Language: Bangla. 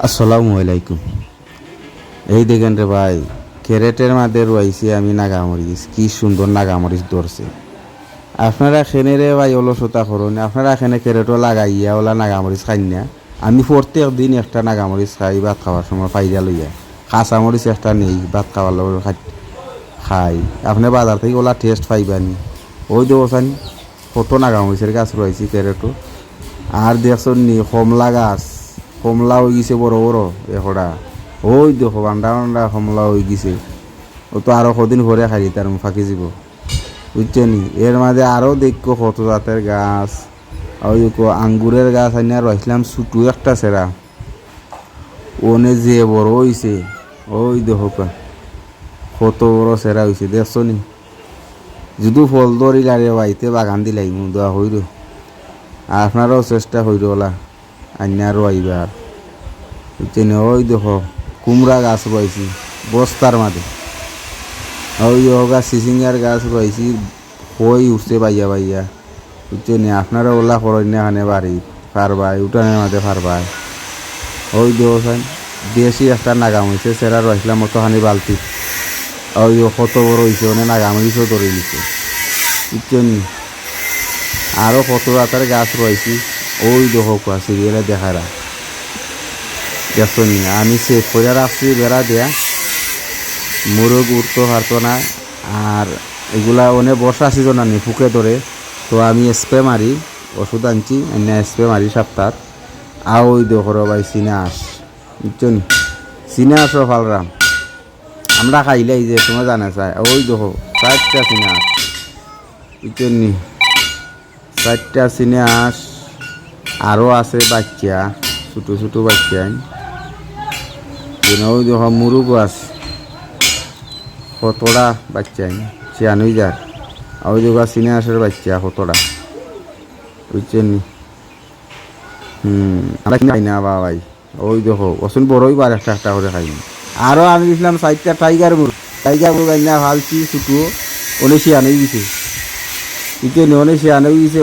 আসসালামু আলাইকুম। এই দেখেন রে ভাই, ক্যারেটের মাঝে রয়েছি আমি নাগামরিচ, কি সুন্দর নাগামরিচ ধরছে। আপনারা এখানে রে ভাই অলসতা করুন, আপনারা এখানে ক্যারেটও লাগাইয়া ওলা নাগামরিচ খাই না। আমি প্রত্যেক দিন একটা নাগামরিচ খাই ভাত খাওয়ার সময় ফাইদা লইয়া, কাঁচামরিচ একটা নেই ভাত খাওয়ার লোক খাই। আপনি বাজার থেকে ওলা টেস্ট পাইবানি। ওই দেবসান কত নাগামরিচের গাছ রয়েছে ক্যারেটও। আর দেখছেন নি কমলা গাছ, কমলা হয়ে গেছে বড় বড় এখড়া। ওই দেখো বান্ডা বান্ডা কমলা হয়ে গেছে। ও তো আরো কদিন ভরে খাই তার ফাঁকি যাব, বুঝছো নি। এর মাঝে আরো দেখো কত জাতের গাছ। ওই আঙ্গুরের গাছ আনি আর রইছিলাম ছুটু একটা সেরা, ওনে যে বড় হয়েছে। ওই দেখো কত বড় সেরা হয়েছে, দেখছো নি। যদি ফল ধরিলারে বাড়িতে বাগান দিলাই দেওয়া হইল। আপনারাও চেষ্টা হইল ওলা আইনারও আইবার, বুঝছেন। ওই দেখো কুমড়া গাছ রয়েছি বস্তার মাঝে। ওই গাছ সিসিঙ্গার গাছ রয়েছি, হই উঠছে বাইয়া বাইয়া, বুঝছেন। আপনারা ওলা করেন না এখানে বাড়ি পারবাই উঠানের মাঝে পারবাই। ওই দেখো দেশি একটা নাগাম হয়েছে সেরা রয়েছিলাম মতোখানি বালতি। ওই কত বড় হয়েছে, ওনে নাগাম হয়েছেও ধরে নিচ্ছে, বুঝছেন। আরও কত জাতের গাছ রয়েছি। ওই দেখো সিরিয়ালে দেখারা, দেখছো নি। আমি সেভ করে রাখছি বেড়া দেয়া, মুরগ উঠতে পারতো না। আর এগুলা অনেক বর্ষা সিজন আনি ফুকে ধরে, তো আমি স্প্রে মারি, ওষুধ আনছি এনে স্প্রে মারি সপ্তাহ। আর ওই দেখো ভাই চিনা আস, বুঝছো নি। চিনা আসো ফালরাম আমরা খাইলাই যে তোমার জানা চাই। ওই দেখো 4টা চিনা আস, বুঝছো নি। 4টা চিনা আস। আরও আছে বাচ্চা, ছোটো ছোটো বাচ্চা। ওই দেখো মুরগ গাছ কতটা বাচ্চা ছিয়ানই যার। ওই দেখো চিনে আসার বাচ্চা কতটা, বুঝছেন নি। আমরা খাই না বা ভাই। ওই দেখো অসুন বড়ই বার একটা একটা করে খাই। আরও আমি গেছিলাম 4টা টাইগার মুরগ আই না ভালছি ছুটো, অনেক শিয়ানই গেছে, বুঝছেন। অনেক শিয়ানই গেছে।